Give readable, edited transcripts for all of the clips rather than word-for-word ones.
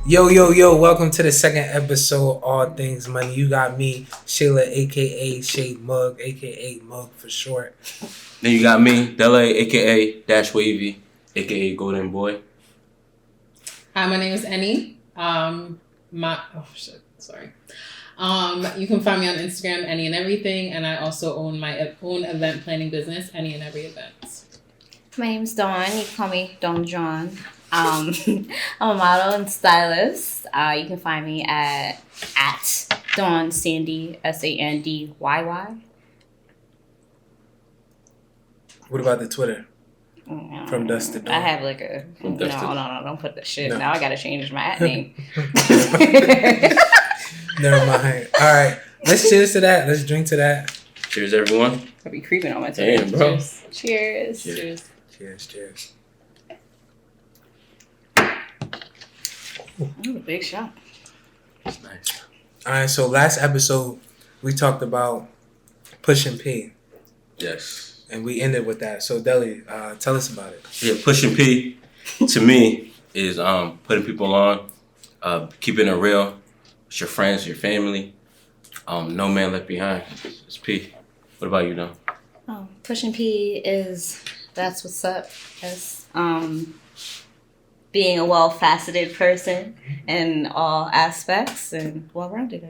Yo, welcome to the second episode, All Things Money. You got me, Shayla, a.k.a. Shay Mug, a.k.a. Mug for short. Then you got me, Dele, a.k.a. Dash Wavy, a.k.a. Golden Boy. Hi, my name is Annie. You can find me on Instagram, Annie and Everything, and I also own my own event planning business, Annie and Every Events. My name's Dawn. You can call me Dawn John. I'm a model and stylist. You can find me at Dawn Sandy, Sandyy. What about the Twitter? From Dust to Dawn. I have like a... No, don't put that shit. No. Now I gotta change my name. Never mind. All right, let's cheers to that. Let's drink to that. Cheers, everyone. I'll be creeping on my Twitter. Damn, bro. Cheers. Cheers. Ooh, big shot. That's nice. All right, so last episode, we talked about Pushin P, Yes. and we ended with that. So, Deli, tell us about it. Yeah, Pushin P, to me, is putting people on, keeping it real. It's your friends, your family. No man left behind. It's P. What about you, Don? Pushin P is... That's what's up. That's being a well-faceted person in all aspects and well-rounded, I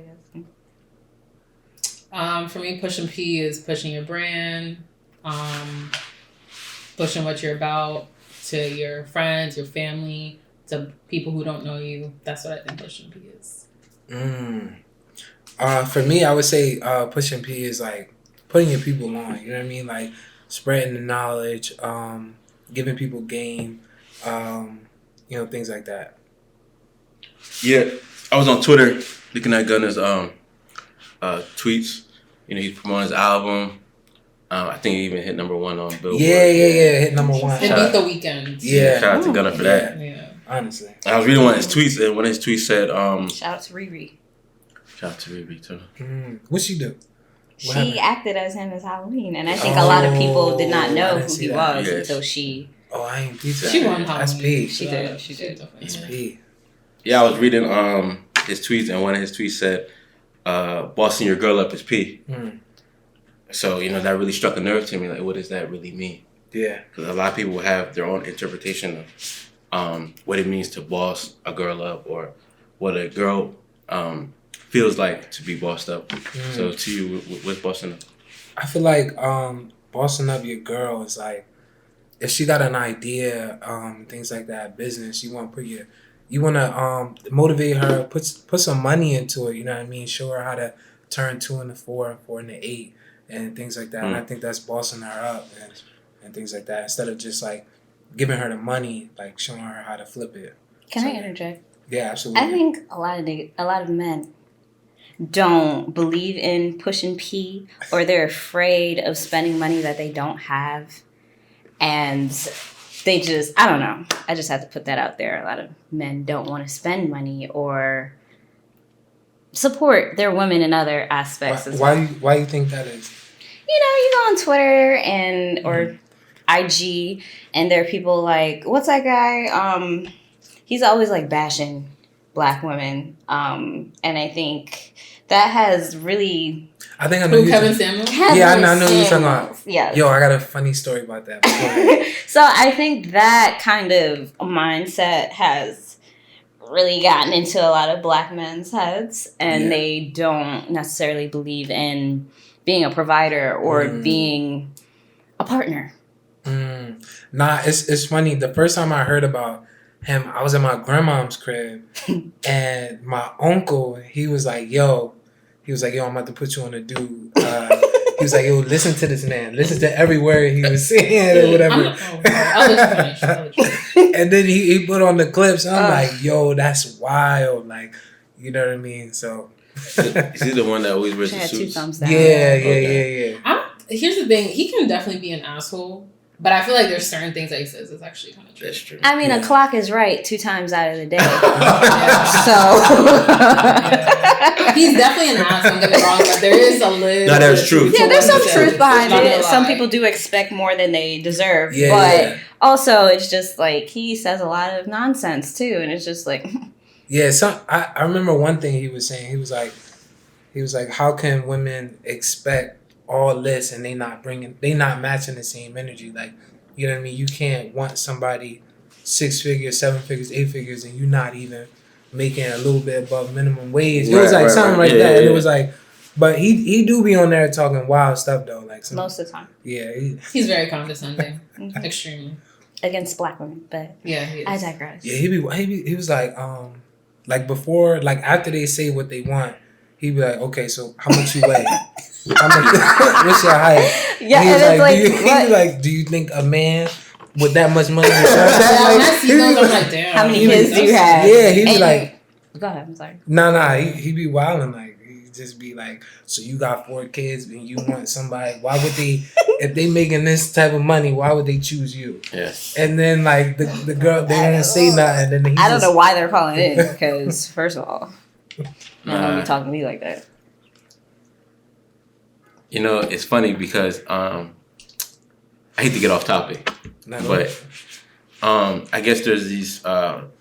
guess. For me, Pushin P is pushing your brand, pushing what you're about to your friends, your family, to people who don't know you. That's what I think Pushin P is. For me, I would say Pushin P is like putting your people on. You know what I mean? Like spreading the knowledge, giving people game, things like that. Yeah, I was on Twitter looking at Gunna's tweets. You know, he's promoting his album. I think he even hit number 1 on Billboard. Yeah, hit number 1. It beat The Weeknd. Yeah. Shout out to Gunna for that. Yeah. Honestly. I was reading one of his tweets, and one of his tweets said, Shout out to Riri. shout out to Riri, too. What'd she do? What She happened? acted as him as Halloween, and I think a lot of people did not I know didn't who see he that. was Yes. until she... Oh, I ain't beat that. She won That's Halloween. P. She did. That's Yeah. P. Yeah, I was reading his tweets, and one of his tweets said, bossing your girl up is P. So, that really struck a nerve to me. Like, what does that really mean? Yeah. Because a lot of people have their own interpretation of what it means to boss a girl up or what a girl feels like to be bossed up. So, to you, what's bossing up? I feel like bossing up your girl is like if she got an idea, things like that, business, you want to motivate her, put some money into it, you know what I mean? Show her how to turn 2 into 4, 4 into 8 and things like that. And I think that's bossing her up and things like that. Instead of just like giving her the money, like showing her how to flip it. Can I interject? Yeah, absolutely. I think a lot of men don't believe in Pushin P, or they're afraid of spending money that they don't have, and they just, I don't know. I just have to put that out there. A lot of men don't want to spend money or support their women in other aspects. Why you think that is? You go on Twitter or IG, and there are people like, what's that guy? He's always like bashing Black women, and I think that has really... I think I know Kevin Samuels? Yeah, I know who you're talking about. Yeah. Yo, I got a funny story about that. So I think that kind of mindset has really gotten into a lot of Black men's heads, and they don't necessarily believe in being a provider or being a partner. Nah, it's funny. The first time I heard about him, I was at my grandmom's crib, and my uncle, he was like, yo, I'm about to put you on a dude. He was like, yo, listen to this man. Listen to every word he was saying or whatever. I'll let you finish. And then he put on the clips. I'm like, yo, that's wild. Like, you know what I mean? So. Is he the one that always wears She the had 2 suits? thumbs down. Yeah. Here's the thing. He can definitely be an asshole, but I feel like there's certain things that he says is actually kind of true. That's true. I mean, a clock is right 2 times out of the day. So He's definitely an asshole. Don't get me wrong, but there is a little. No, there's truth. yeah, there's some truth behind Not gonna it. Some lie. people do expect more than they deserve, but Yeah. also it's just like he says a lot of nonsense too, and it's just like Yeah, I remember one thing he was saying. He was like, how can women expect all this and they not matching the same energy? Like, you know what I mean? You can't want somebody 6 figures, 7 figures, 8 figures, and you not even making a little bit above minimum wage. It was like something like that, and it was like, but he do be on there talking wild stuff though, like most of the time. Yeah, he's very condescending, extremely against black women. But yeah, he is. I digress. Yeah, he was like before, like after they say what they want, he'd be like, okay, so how much you weigh? How much? What's your height? Yeah, and he was and like, it's he'd be like, do you think a man with that much money? I'm like, damn. How many kids do you have? Yeah, he'd be like, go ahead. I'm sorry. Nah, he be wilding like. Just be like, so you got 4 kids and you want somebody, why would they, if they making this type of money, why would they choose you? Yes. And then like the girl, they don't say nothing. And then I don't know why they're calling in, because first of all, don't be talking to me like that. You know, it's funny because I hate to get off topic, but I guess there's these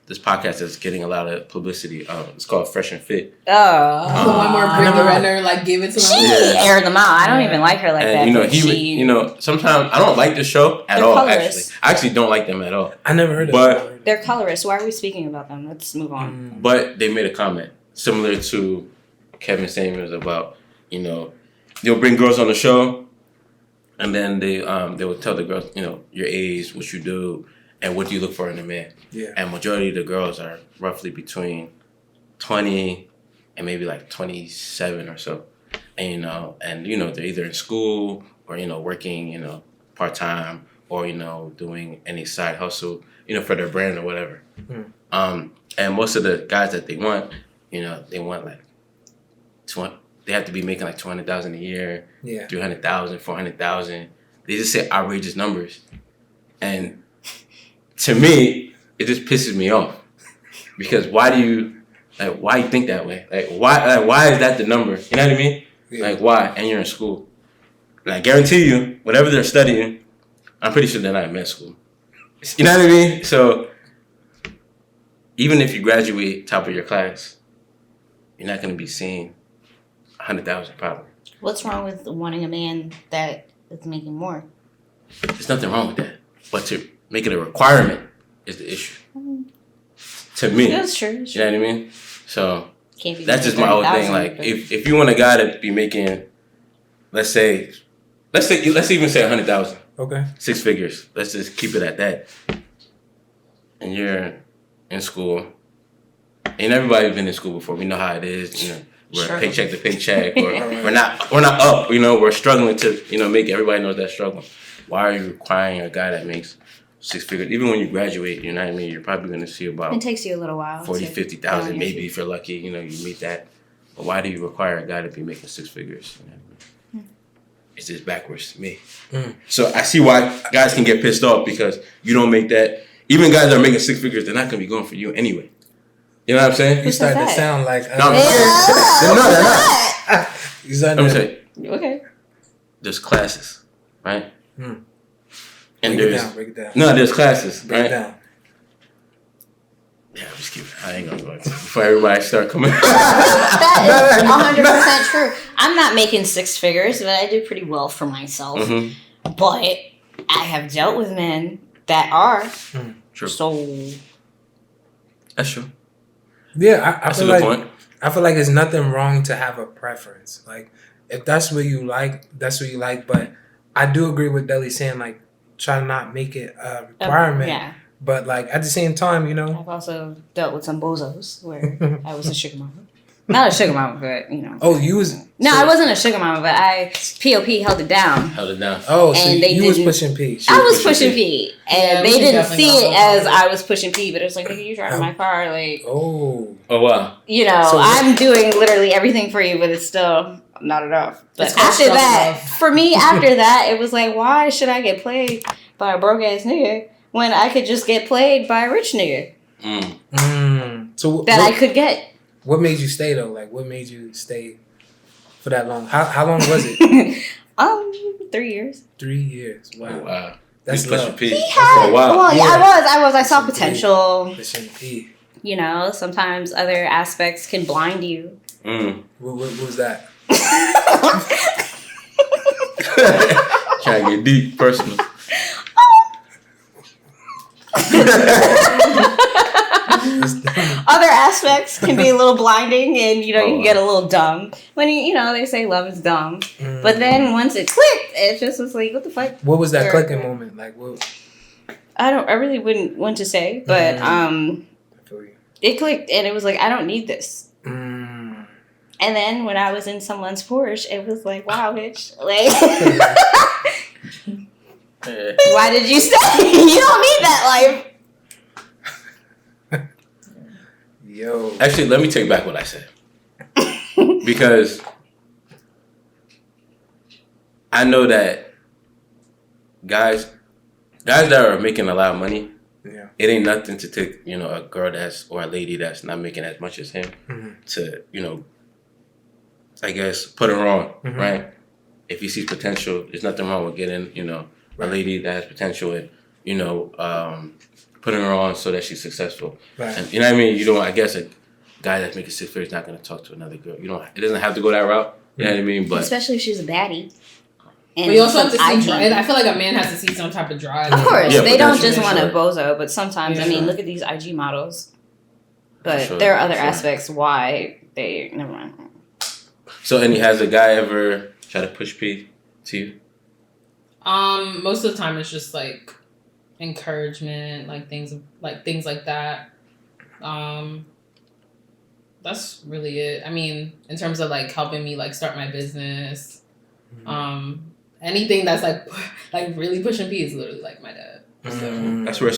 this podcast that's getting a lot of publicity. It's called Fresh and Fit. Oh, one more Brittany Renner like give it to them. She aired them out. I don't even like her like and, that. You know, sometimes I don't like the show at all. Colorist. I actually don't like them at all. I never heard of them. They're colorists. Why are we speaking about them? Let's move on. But they made a comment similar to Kevin Samuels about, you know, they'll bring girls on the show, and then they will tell the girls, you know, your age, what you do, and what do you look for in a man. Yeah. And majority of the girls are roughly between 20 and maybe like 27 or so. And you know, they're either in school or, you know, working, you know, part-time or, you know, doing any side hustle, you know, for their brand or whatever. And most of the guys that they want, you know, they want like they have to be making like $200,000 a year, yeah, 300,000, 400,000. They just say outrageous numbers. And to me, it just pisses me off, because why do you think that way? Why is that the number? You know what I mean? Yeah. Like, why? And you're in school. And I guarantee you, whatever they're studying, I'm pretty sure they're not in med school. You know what I mean? So even if you graduate top of your class, you're not going to be seeing 100,000 probably. What's wrong with wanting a man that is making more? There's nothing wrong with that, but to make it a requirement is the issue. To me, that's true. You know what I mean? So that's just my whole thing. Like, if you want a guy to be making, let's even say 100,000. Okay. 6 figures. Let's just keep it at that. And you're in school, and everybody's been in school before. We know how it is. You know, we're paycheck to paycheck, or we're not up. You know, we're struggling to, you know, make everybody knows that struggle. Why are you requiring a guy that makes 6 figures? Even when you graduate, you know what I mean, you're probably going to see about, it takes you a little while, 40, 50,000, maybe if you're lucky, you know, you meet that. But why do you require a guy to be making 6 figures? You know what I mean? It's just backwards to me. So I see why guys can get pissed off, because you don't make that. Even guys that are making 6 figures, they're not going to be going for you anyway. You know what I'm saying? You starting to sound like... No, they're not. You starting to say, okay. There's classes, right? And break it down. No, there's classes, break right? It down. Yeah, I'm just kidding. I ain't gonna go before everybody start coming. That is 100% true. I'm not making 6 figures, but I do pretty well for myself. But I have dealt with men that are. True. So that's true. Yeah, I that's feel a good like point. I feel like there's nothing wrong to have a preference. Like, if that's what you like, that's what you like. But I do agree with Deli saying, like, try to not make it a requirement. Yeah. But, like, at the same time, you know. I've also dealt with some bozos where I was a sugar mama. Not a sugar mama, but, you know. Oh, you was... No, I wasn't a sugar mama, but POP held it down. Oh, so you was pushing P. I was pushing P. And they didn't see it as I was pushing P, but it was like, nigga, you driving my car, like... Oh, wow. You know, so I'm doing literally everything for you, but it's still not enough. But after that, for me, after that, it was like, why should I get played by a broke-ass nigga when I could just get played by a rich nigga? So I could get. What made you stay though? Like, what made you stay for that long? How long was it? 3 years. 3 years. Wow. Oh, wow. That's love. P. He had. Well, yeah, I was. I saw potential. Pushin P. You know, sometimes other aspects can blind you. What was that? Trying to get deep, personal. Other aspects can be a little blinding, and you know, you can get a little dumb when you know, they say love is dumb. But then once it clicked, it just was like, what the fuck? What was that clicking moment? Like, what? I really wouldn't want to say, but I feel you. it clicked, and it was like, I don't need this. Mm. And then when I was in someone's Porsche, it was like, wow, bitch, like, why did you stay? You don't need that life. Yo. Actually, let me take back what I said. Because I know that guys that are making a lot of money, Yeah. it ain't nothing to take, you know, a girl or a lady that's not making as much as him to, you know, I guess put her on, right? If he sees potential, there's nothing wrong with getting, you know, a lady that has potential and, you know, putting her on so that she's successful. Right. And you know what I mean? You don't, I guess a guy that's making 6 figures is not going to talk to another girl. You don't, it doesn't have to go that route. You know what I mean? But especially if she's a baddie. And but you also have to see IG. drive. I feel like a man has to see some type of drive. Of course, Yeah, they but don't that's just for want a sure. bozo, but sometimes, Yeah. I mean, look at these IG models. But sure, there are other for sure. aspects why they, never mind. so, and has a guy ever try to push P to you? Most of the time it's just like encouragement, like things like that. That's really it. I mean, in terms of like helping me like start my business, anything that's like really pushing P is literally like my dad. So. That's where.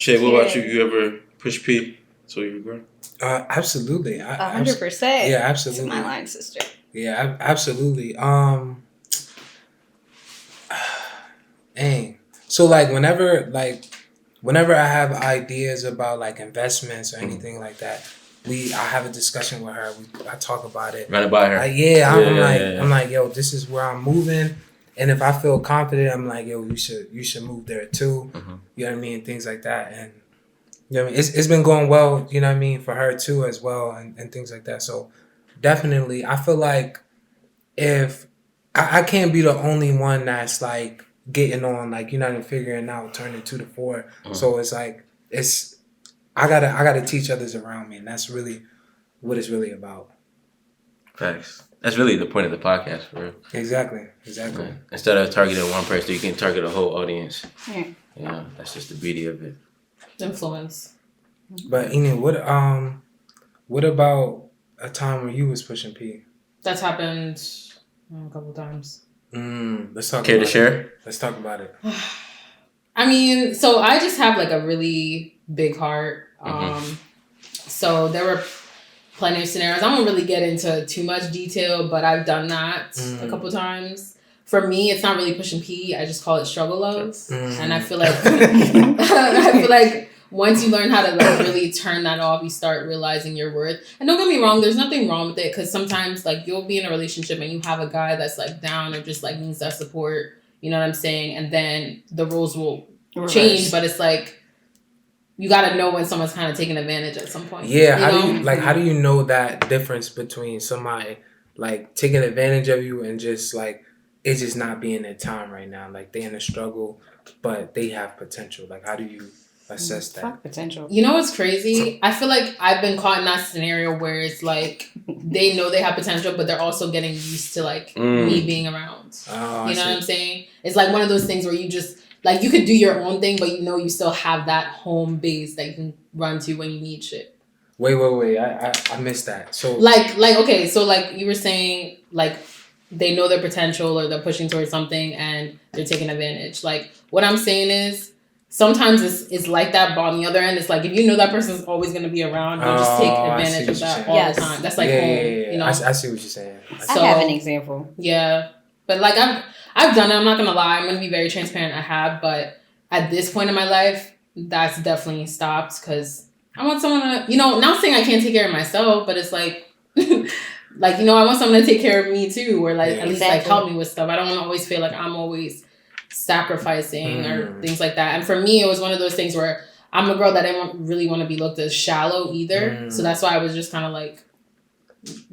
Shay, what about you? You ever push P to your girl? Absolutely. 100%. Yeah, absolutely. It's my line sister. Yeah, absolutely. Dang. So like whenever I have ideas about like investments or anything like that, I have a discussion with her. I talk about it. Run it by her. I'm like, yo, this is where I'm moving, and if I feel confident, I'm like, yo, you should move there too. You know what I mean? Things like that, and you know what I mean. It's been going well. You know what I mean, for her too as well, and things like that. So definitely, I feel like if I can't be the only one that's like getting on, like, you know, and figuring out turning 2 to 4. So it's like I gotta teach others around me, and that's really what it's really about. Facts. That's really the point of the podcast, for real. Exactly. Yeah. Instead of targeting one person, you can target a whole audience. Yeah. You know, that's just the beauty of it. Influence. But Enid, what about a time when you was pushing P? That's happened a couple times. Let's talk. Care about to share? it. Let's talk about it. I mean, so I just have like a really big heart. So there were plenty of scenarios. I won't really get into too much detail, but I've done that a couple times. For me, it's not really pushing P. I just call it struggle love, and I feel like once you learn how to like really turn that off, you start realizing your worth. And don't get me wrong, there's nothing wrong with it, because sometimes like you'll be in a relationship and you have a guy that's like down or just like needs that support. You know what I'm saying? And then the roles will change, but it's like you got to know when someone's kind of taking advantage at some point. Yeah, how do you know that difference between somebody like taking advantage of you and just like it's just not being their time right now? Like they in a struggle, but they have potential. Like how do you assess that? Fuck potential. You know what's crazy? I feel like I've been caught in that scenario where it's like they know they have potential, but they're also getting used to like me being around. Oh, you know what I'm saying? It's like one of those things where you just like you could do your own thing, but you know you still have that home base that you can run to when you need shit. Wait. I missed that. So like okay, so like you were saying, like they know their potential or they're pushing towards something and they're taking advantage. Like what I'm saying is sometimes it's like that, but on the other end, it's like if you know that person's always going to be around, you just take advantage of that all the time. That's like home. You know? I see what you're saying. I have an example. Yeah, but like I've done it. I'm not gonna lie. I'm gonna be very transparent. I have, but at this point in my life, that's definitely stopped because I want someone to, you know, not saying I can't take care of myself, but it's like, like, you know, I want someone to take care of me too, or like at least like help me with stuff. I don't want to always feel like I'm always sacrificing or things like that. And for me, it was one of those things where I'm a girl that didn't really want to be looked as shallow either. So that's why I was just kind of like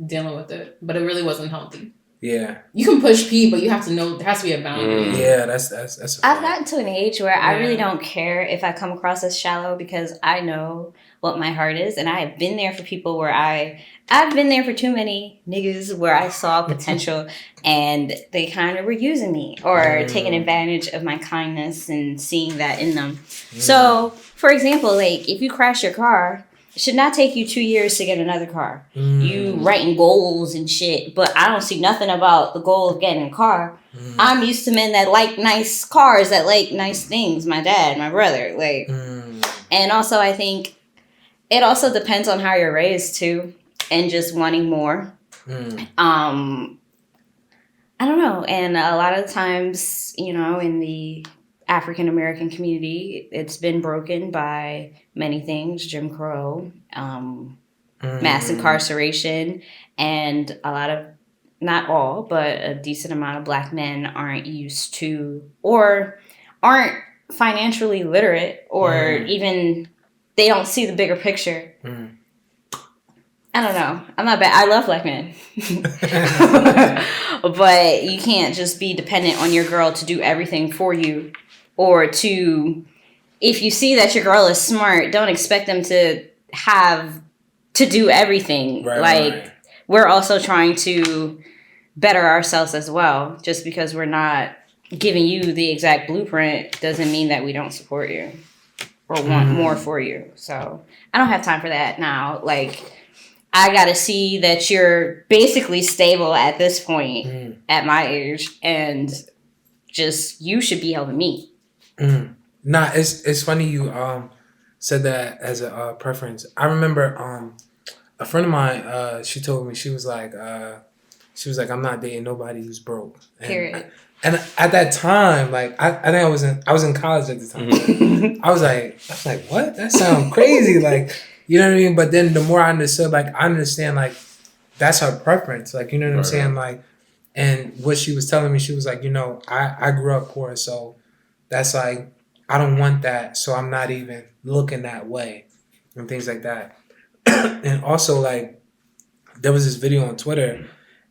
dealing with it. But it really wasn't healthy. Yeah. You can push P, but you have to know there has to be a boundary. Yeah, that's a I've fact. gotten to an age where I really don't care if I come across as shallow because I know what my heart is, and I have been there for people where I've been there for too many niggas where I saw potential and they kind of were using me or taking advantage of my kindness and seeing that in them. So, for example, like if you crash your car, it should not take you 2 years to get another car. You writing goals and shit, but I don't see nothing about the goal of getting a car. I'm used to men that like nice cars, that like nice things. My dad, my brother, like, and also I think it also depends on how you're raised too, and just wanting more. I don't know, and a lot of times, you know, in the African American community, it's been broken by many things: Jim Crow, mass incarceration, and a lot of, not all, but a decent amount of Black men aren't used to or aren't financially literate or even they don't see the bigger picture. I don't know. I'm not bad. I love Black men. But you can't just be dependent on your girl to do everything for you. Or to, if you see that your girl is smart, don't expect them to do everything. Right. We're also trying to better ourselves as well. Just because we're not giving you the exact blueprint doesn't mean that we don't support you or want more for you. So I don't have time for that now. Like, I got to see that you're basically stable at this point at my age, and just you should be helping me. Nah, it's funny you said that as a preference. I remember a friend of mine, she told me, she was like I'm not dating nobody who's broke. Period. And at that time, like I think I was in college at the time. I was like, what? That sounds crazy. Like, you know what I mean? But then the more I understood, like I understand, like that's her preference. Like, you know what I'm saying? Like, and what she was telling me, she was like, you know, I grew up poor, so that's like, I don't want that, so I'm not even looking that way and things like that. And also, like, there was this video on Twitter,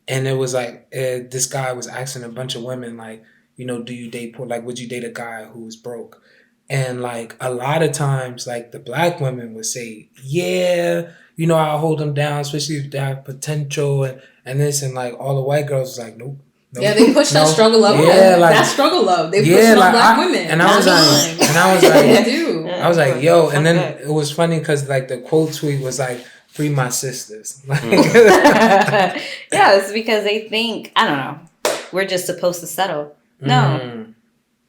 and it was like this guy was asking a bunch of women, like, you know, do you date poor? Like, would you date a guy who's broke? And like a lot of times, like the Black women would say, yeah, you know, I'll hold them down, especially if they have potential and this, and like all the white girls was like, nope. Yeah, they push that struggle love. Yeah, like that struggle love. They push it on Black women. And I was like, they do. I was like, yo, and then it was funny because like the quote tweet was like, free my sisters. Yeah, it's because they think, I don't know, we're just supposed to settle. No.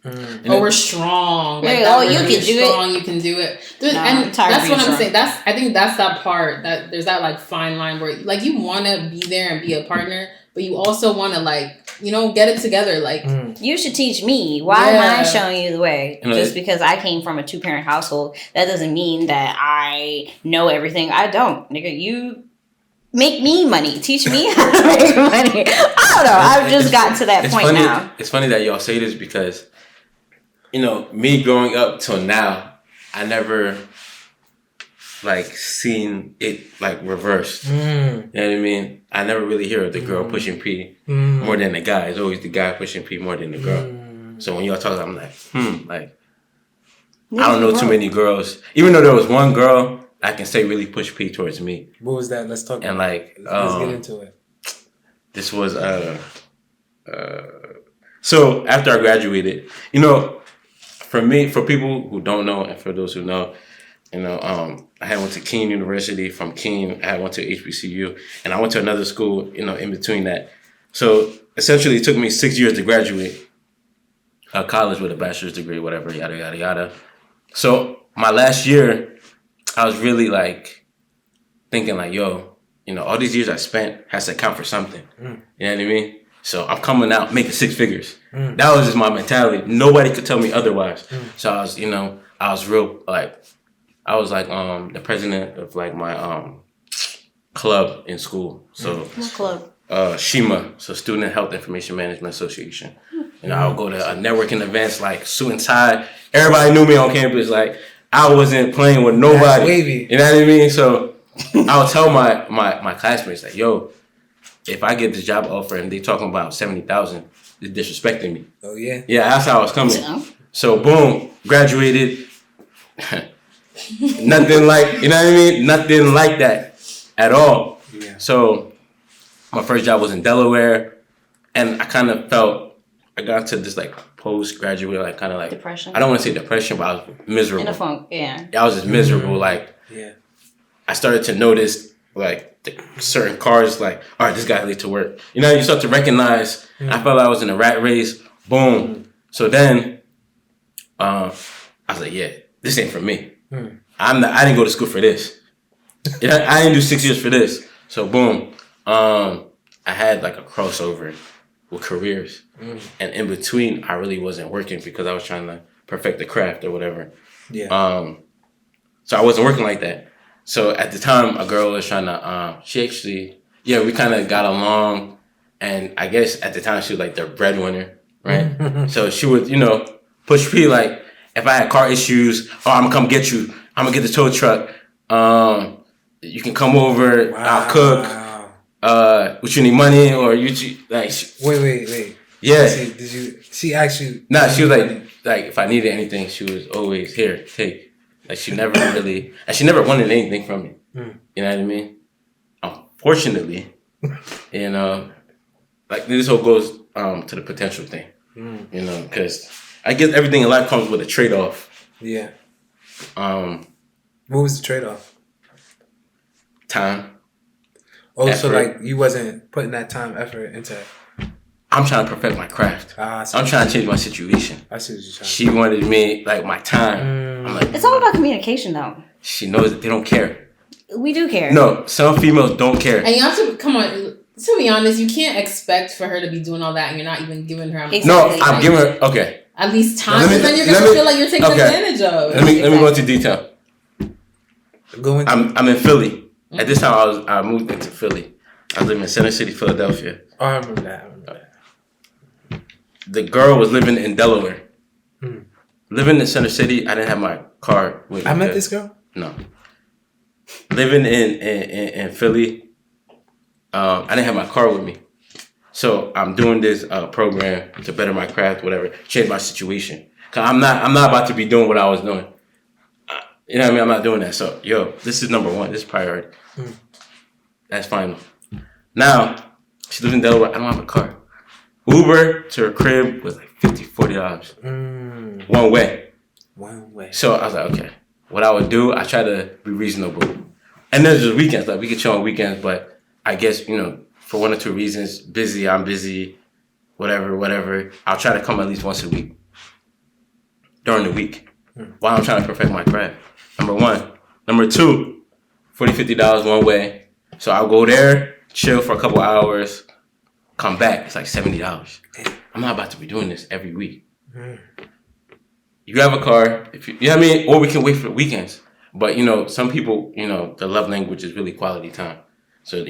Oh, we're strong. Like, you can do strong, it. You can do it. And that's what I'm saying. I think that's that part that there's that like fine line where like you want to be there and be a partner, but you also want to like, you know, get it together. Like you should teach me. Why am I showing you the way? Just because I came from a 2-parent household, that doesn't mean that I know everything. I don't, nigga. You make me money. Teach me how to make money. I don't know. I've just gotten to that point now. It's funny that y'all say this because, you know, me growing up till now, I never like seen it like reversed. You know what I mean? I never really hear of the girl pushing P more than the guy. It's always the guy pushing P more than the girl. So when y'all talk, I'm like, like I don't know too many girls. Even though there was one girl I can say really push P towards me. What was that? Let's talk. And like, let's get into it. This was so after I graduated, you know, for me, for people who don't know, and for those who know, you know, I had went to Keene University. From Keene, I went to HBCU, and I went to another school, you know, in between that. So essentially, it took me 6 years to graduate college with a bachelor's degree, whatever, yada, yada, yada. So my last year, I was really like thinking like, yo, you know, all these years I spent has to count for something. You know what I mean? So I'm coming out making 6 figures. That was just my mentality. Nobody could tell me otherwise. So I was, you know, I was real like, I was like the president of like my club in school. So what club? SHIMA, so Student Health Information Management Association. You know, I would go to networking events like suit and tie. Everybody knew me on campus. Like I wasn't playing with That's nobody. wavy. You know what I mean? So I would tell my classmates like, yo, if I get this job offer and they talking about 70,000, they're disrespecting me. Oh yeah. Yeah, that's how I was coming. So, So boom, graduated. Nothing like, you know what I mean? Nothing like that at all. Yeah. So my first job was in Delaware, and I kind of felt I got to this like postgraduate like kind of like depression. I don't want to say depression, but I was miserable. In a funk, yeah. I was just miserable. Like Yeah. I started to notice like certain cars. Like, all right, this guy late to work. You know, you start to recognize. I felt like I was in a rat race. Boom. So then, I was like, yeah, this ain't for me. I didn't go to school for this. You know, I didn't do 6 years for this. So boom, I had like a crossover with careers, and in between, I really wasn't working because I was trying to perfect the craft or whatever. Yeah. So I wasn't working like that. So at the time, a girl was trying to. She actually, we kind of got along, and I guess at the time she was like the breadwinner, right? So she would, push P like. If I had car issues, I'm gonna come get you. I'm gonna get the tow truck. You can come over. Wow. I'll cook. Would you need money or you like? Wait. Yeah. Did you? She actually. Nah, she was like if I needed anything, she was always here. Take. Like she never really, and she never wanted anything from me. You know what I mean? Unfortunately, like this whole goes to the potential thing. Because. I guess everything in life comes with a trade-off. Yeah. What was the trade-off? Time. Oh, effort. so like you wasn't putting that time, effort into. I'm trying to perfect my craft. I'm trying to change my situation. I see what you're trying. She wanted me like my time. I'm like, it's all about communication, though. She knows that they don't care. We do care. No, some females don't care. And you have to come on. To be honest, you can't expect for her to be doing all that, and you're not even giving her. Exactly. No, I'm giving her at least time, and then you're gonna feel like you're taking advantage of. Let me go into detail. I'm in Philly. At this time, I moved into Philly. I was living in Center City, Philadelphia. Oh, I remember that. The girl was living in Delaware. Living in Center City, I didn't have my car with me. I met this girl? No. Living in Philly, I didn't have my car with me. So I'm doing this program to better my craft, whatever, change my situation. Cause I'm not about to be doing what I was doing. You know what I mean? I'm not doing that. So this is number one. This is priority. That's final. Now she lives in Delaware. I don't have a car. Uber to her crib was like $50, $40 one way. One way. So I was like, okay, what I would do, I try to be reasonable. And there's just weekends, like we could chill on weekends, but I guess, for one or two reasons, I'm busy, whatever. I'll try to come at least once a week during the week while I'm trying to perfect my craft. Number one. Number two, $40, $50 one way. So I'll go there, chill for a couple hours, come back. It's like $70. I'm not about to be doing this every week. You have a car, if you know what I mean? Or we can wait for the weekends. But, some people, the love language is really quality time. So,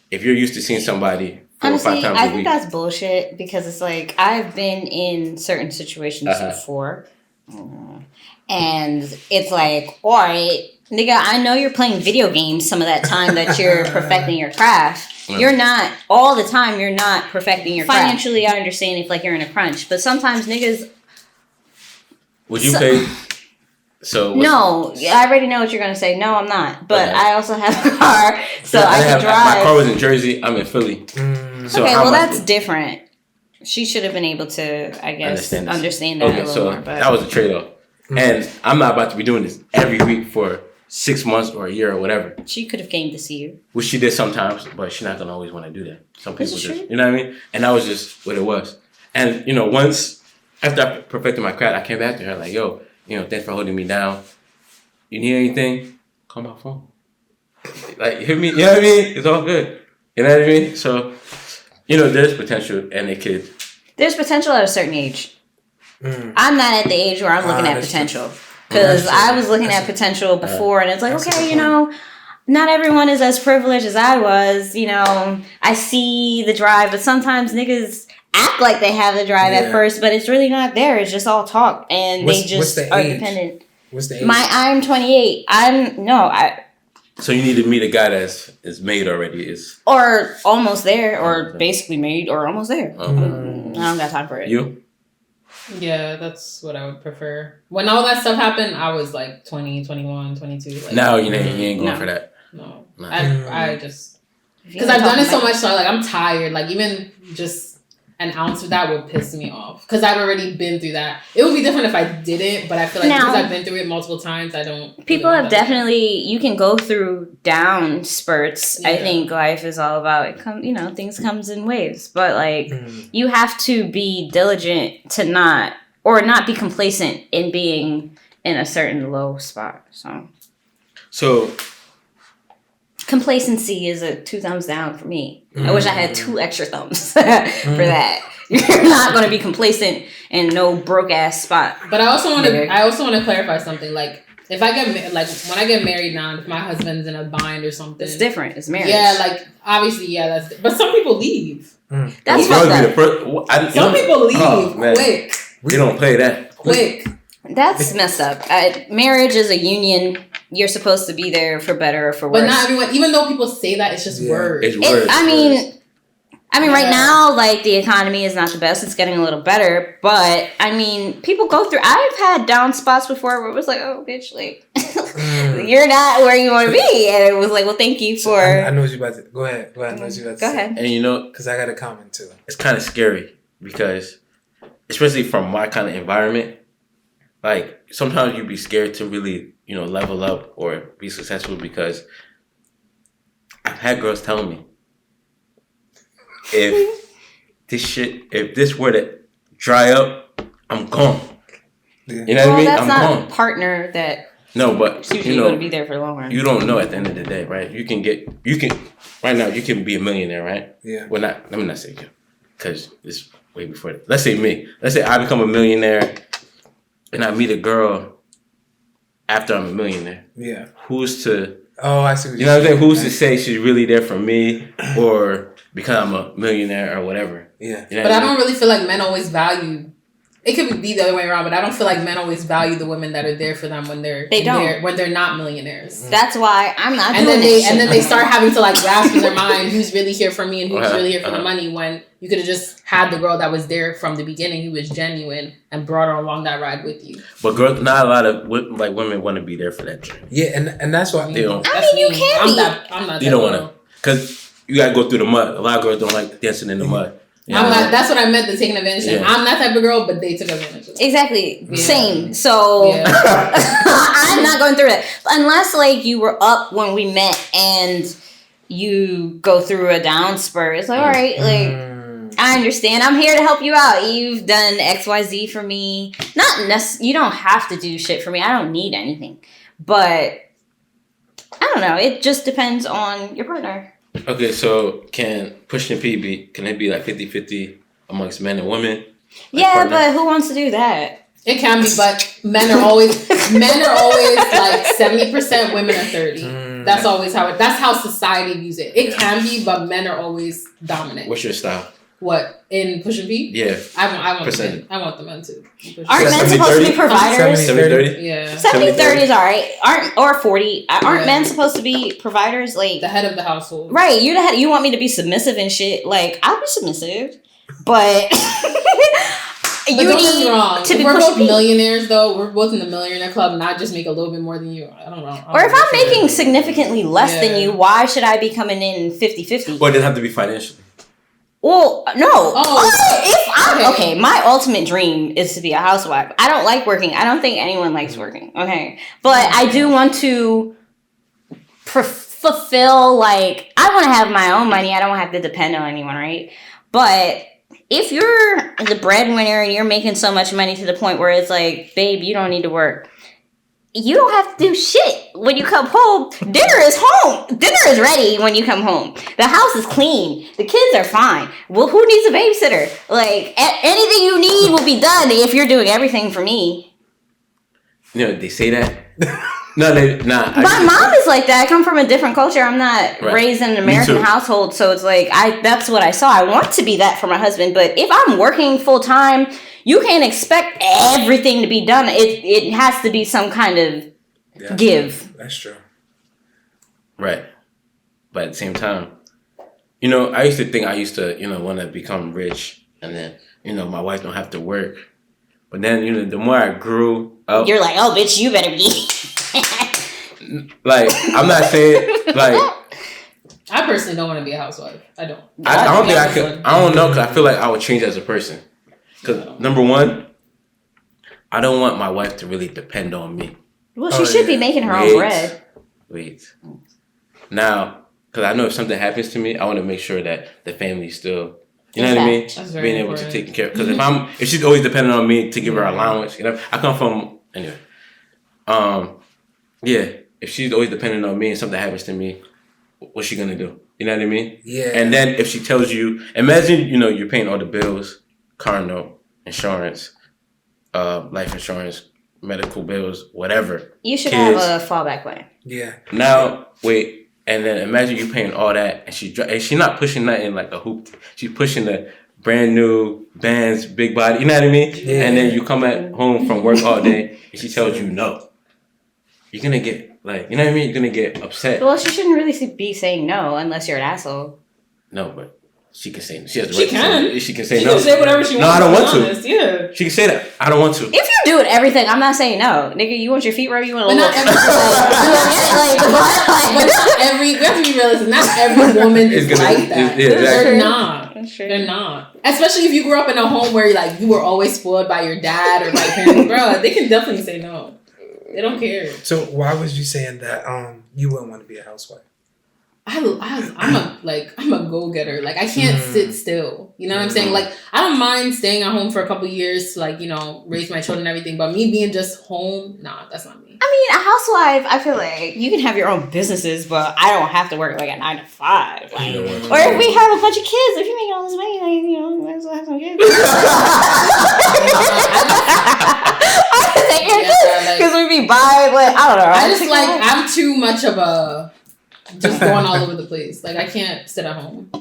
if you're used to seeing somebody 4 or 5 times a week. I think that's bullshit because it's like I've been in certain situations before. And it's like, all right, nigga, I know you're playing video games some of that time that you're perfecting your craft. You're not, all the time, you're not perfecting your craft. Financially, I understand if, like, you're in a crunch. But sometimes niggas... Would you pay... No, I already know what you're going to say. No, I'm not. But I also have a car, so I can drive. My car was in Jersey. I'm in Philly. So okay, well, that's different. She should have been able to, I guess, understand that a little more. But that was a trade-off. And I'm not about to be doing this every week for 6 months or a year or whatever. She could have came to see you. Which she did sometimes, but she's not going to always want to do that. Some people just, you know what I mean? And that was just what it was. And, once, after I perfected my craft, I came back to her like, yo, thanks for holding me down. You need anything? Call my phone. Like, hit me, you know what I mean? It's all good. You know what I mean? So, there's potential and it could. There's potential at a certain age. I'm not at the age where I'm looking at potential. Because I was looking at potential before and it's like, okay, not everyone is as privileged as I was. I see the drive, but sometimes niggas act like they have the drive at first, but it's really not there. It's just all talk and they just are dependent. What's the age? I'm 28. So you need to meet a guy is made already. Or almost there, or Okay. basically made, or almost there. I don't got time for it. You? Yeah, that's what I would prefer. When all that stuff happened, I was like 20, 21, 22. Like, Now you ain't going No. for that. No. Nah. I just... If you Because wanna I've done talk it so about- much, so I'm tired. Like, even just an ounce of that would piss me off. Because I've already been through that. It would be different if I didn't, but I feel like Now- because I've been through it multiple times, I don't... People really have want that. definitely, you can go through down spurts. I Yeah. think life is all about, things comes in waves. But, like, you have to be diligent to not be complacent in being in a certain low spot. So complacency is a 2 thumbs down for me. I wish I had 2 extra thumbs for that. You're not going to be complacent in no broke ass spot. But I also want to. Nigga. I also want to clarify something. Like, if I get when I get married now, and if my husband's in a bind or something, It's different. It's marriage. Yeah, like obviously, yeah. But some people leave. That's Girls fucked be the up. first. Some people leave Oh, man. quick. We don't play that. Quick. That's messed up. Marriage is a union. You're supposed to be there for better or for worse. But not everyone. Even though people say that, it's just words. It's words. Right Yeah. now, like, the economy is not the best. It's getting a little better, but people go through. I've had down spots before where it was like, "Oh, bitch, like, you're not where you want to be," and it was like, "Well, thank you for." I know what you about to go ahead. I know what you about to Go say. ahead. And Because I got a comment too. it's kind of scary because, especially from my kind of environment, like sometimes you'd be scared to really, level up or be successful because I've had girls tell me, if this were to dry up, I'm gone. Yeah. You know what I mean? That's I'm not gone. a partner that No, but is usually going to be there for the long run. you don't know at the end of the day, right? You can right now you can be a millionaire, right? Yeah. Well, let me not say you, because it's way before that. Let's say me. Let's say I become a millionaire, and I meet a girl after I'm a millionaire. Yeah. Who's to? Oh, I see what You know what I'm saying? Who's to say she's really there for me, or because I'm a millionaire or whatever? Yeah. You know But what I don't really feel like men always value. It could be the other way around, but I don't feel like men always value the women that are there for them when they're when they're not millionaires. That's why I'm not And doing then that shit. they start having to like grasp in their mind who's really here for me and who's Uh-huh, really here for uh-huh. the money, when you could have just had the girl that was there from the beginning, who was genuine, and brought her along that ride with you. But girls, not a lot of women want to be there for that journey. Yeah, and that's why They don't. That's you me. can I'm be. not. You that don't want girl. to, because you gotta go through the mud. A lot of girls don't like dancing in the mud. You know I'm what I not. mean? That's what I meant. The taking advantage. Yeah. I'm that type of girl, but they took advantage of it. Exactly. Yeah. Same. So Yeah. I'm not going through that. Unless, like, you were up when we met and you go through a down spurt. It's like, all right, like, I understand. I'm here to help you out. You've done XYZ for me. You don't have to do shit for me. I don't need anything. But I don't know. It just depends on your partner. Okay, so can Pushin P can it be like 50-50 amongst men and women? Like Yeah, partner? but who wants to do that? It can be, but men are always like 70%, women are 30. That's always that's how society views it. It can be, but men are always dominant. What's your style? What in Pushin P? Yeah. I want Percentage. the men to. Aren't men 70-30? supposed to be providers? 70-30? Yeah. 70-30 is alright. Or 40. Aren't Yeah. men supposed to be providers? Like, The head of the household. right, you're the head. You want me to be submissive and shit. Like, I'll be submissive. But But you don't get me need wrong. to If be we're both Pushin P. millionaires, though. We're both in the millionaire club, not just make a little bit more than you. I don't know. Or if I'm making significantly less than Yeah. you, why should I be coming in 50-50? Or it doesn't have to be financially. Well, no. If I'm Okay. okay, my ultimate dream is to be a housewife. I don't like working. I don't think anyone likes working. Okay, but I do want to fulfill. Like, I want to have my own money. I don't have to depend on anyone, right? But if you're the breadwinner and you're making so much money to the point where it's like, babe, you don't need to work. You don't have to do shit when you come home. Dinner is home. Dinner is ready when you come home. The house is clean. The kids are fine. Well, who needs a babysitter? Like, anything you need will be done if you're doing everything for me. You know, they say that. No, My mom is like that. I come from a different culture. I'm not Right. raised in an Me American too. household, so it's like that's what I saw. I want to be that for my husband, but if I'm working full time, You can't expect everything to be done. It has to be some kind of give. That's true. Right. But at the same time, you know, I used to think want to become rich, and then, my wife don't have to work. But then, the more I grew up, you're like, oh, bitch, you better be. Like, I'm not saying, like, I personally don't want to be a housewife. I don't. I don't think I could. I don't know, because I feel like I would change as a person. Because, number one, I don't want my wife to really depend on me. Well, she should be making her own bread. Wait. Now, because I know if something happens to me, I want to make sure that the family's still, you know what I mean? That's very being able important. to take care. Because if she's always dependent on me to give her allowance, I come from, anyway. Yeah, if she's always dependent on me and something happens to me, what's she going to do? You know what I mean? Yeah. And then if she tells you, imagine, you're paying all the bills, car note, insurance, life insurance, medical bills, whatever. You should kids. have a fallback plan. Yeah. Now, wait, and then imagine you paying all that, and she's not pushing nothing like a hoop. She's pushing the brand new Vans, big body. You know what I mean? Yeah. And then you come at home from work all day, and she tells you no. You're gonna get you know what I mean? You're gonna get upset. Well, she shouldn't really be saying no unless you're an asshole. No, but she can say no. She has the She right can. to say. She can say She no. can say whatever she wants. No, I don't want to. Honest. Yeah. She can say that. I don't want to. If you're doing everything, I'm not saying no. Nigga, you want your feet rubbed? You want a But little... not every. We have to be realistic. Not every woman is like that. Yeah, exactly. They're not. That's true. They're not. Especially if you grew up in a home where you were always spoiled by your dad or by your parents, bro. They can definitely say no. They don't care. So why was you saying that you wouldn't want to be a housewife? I'm a go getter. Like, I can't sit still. You know what I'm saying? Like, I don't mind staying at home for a couple years to raise my children and everything. But me being just home, nah, that's not me. I mean, a housewife, I feel like you can have your own businesses, but I don't have to work like a 9 to 5. Or if we have a bunch of kids, if you're making all this money, might as well have some kids. Because we be buying, I don't know. I'm too much of a just going all over the place. Like, I can't sit at home.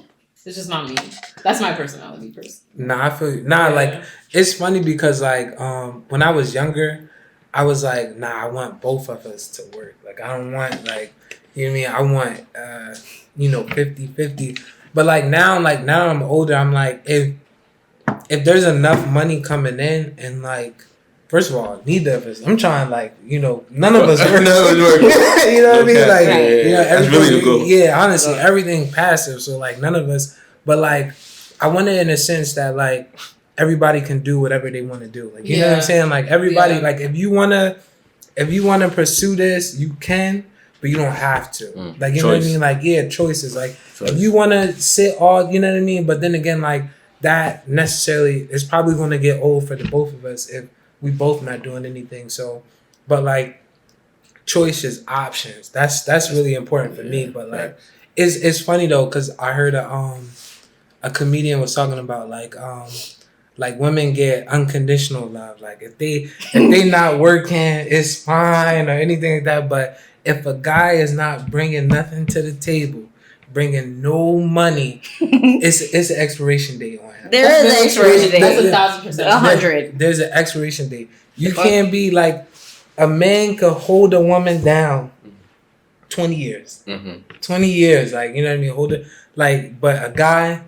It's just not me. That's my personality, Nah, I feel you. Nah, Yeah. it's funny because when I was younger, I was like, nah, I want both of us to work. Like, I don't want you know what I mean? I want 50-50. But now I'm older, I'm like, if there's enough money coming in and first of all, neither of us. I'm trying none of us work. None of us work. You know what I mean? That's really the goal. Yeah, honestly, everything passive. So none of us. But I want it in a sense that everybody can do whatever they want to do. You know what I'm saying? Everybody, if you wanna pursue this, you can, but you don't have to. You know what I mean? Choices. If you wanna sit all, you know what I mean? But then again, that necessarily is probably gonna get old for the both of us if we both not doing anything. So, but choice is options. That's really important for me. But it's funny though, because I heard a comedian was talking about women get unconditional love. If they not working, it's fine or anything like that. But if a guy is not bringing nothing to the table, bringing no money, it's an expiration date on him. There is an expiration date. That's 1,000%. 100. There's an expiration date. You can't be a man could hold a woman down 20 years. 20 years. You know what I mean? Hold it. But a guy,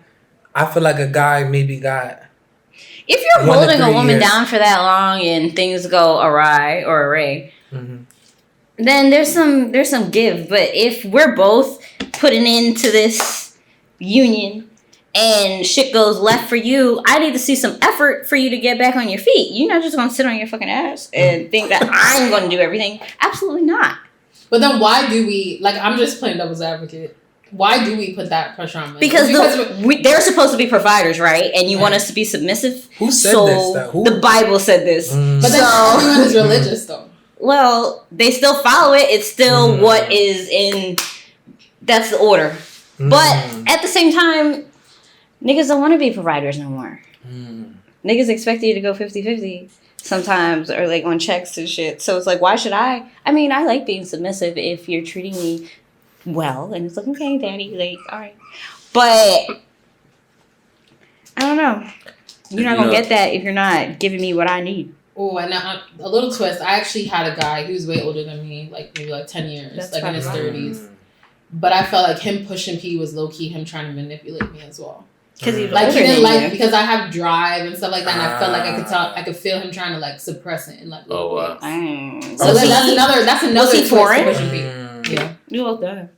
I feel like a guy maybe got... If you're holding a woman years. down for that long and things go awry or array, then there's some give. But if we're both putting into this union and shit goes left for you, I need to see some effort for you to get back on your feet. You're not just going to sit on your fucking ass and think that I'm going to do everything. Absolutely not. But then why do we, I'm just playing devil's advocate. Why do we put that pressure on men? Because they're supposed to be providers, right? And you want us to be submissive. Who said this? Though? The Bible said this. But then everyone is religious, though. Well, they still follow it. It's still what is in... That's the order. But at the same time, niggas don't want to be providers no more. Niggas expect you to go 50-50 sometimes, or on checks and shit. So it's why should I? I mean, I like being submissive if you're treating me well, and it's okay, daddy, all right. But I don't know. You're not gonna get that if you're not giving me what I need. Oh, and a little twist. I actually had a guy who was way older than me, like maybe like 10 years, That's like in his fine. 30s. But I felt like him pushing P was low key him trying to manipulate me as well. Because he Like he didn't like because I have drive and stuff like that, and I felt like I could feel him trying to like suppress it and like. Oh wow. So that's another. Was he foreign? Pushing P. Yeah. You love that.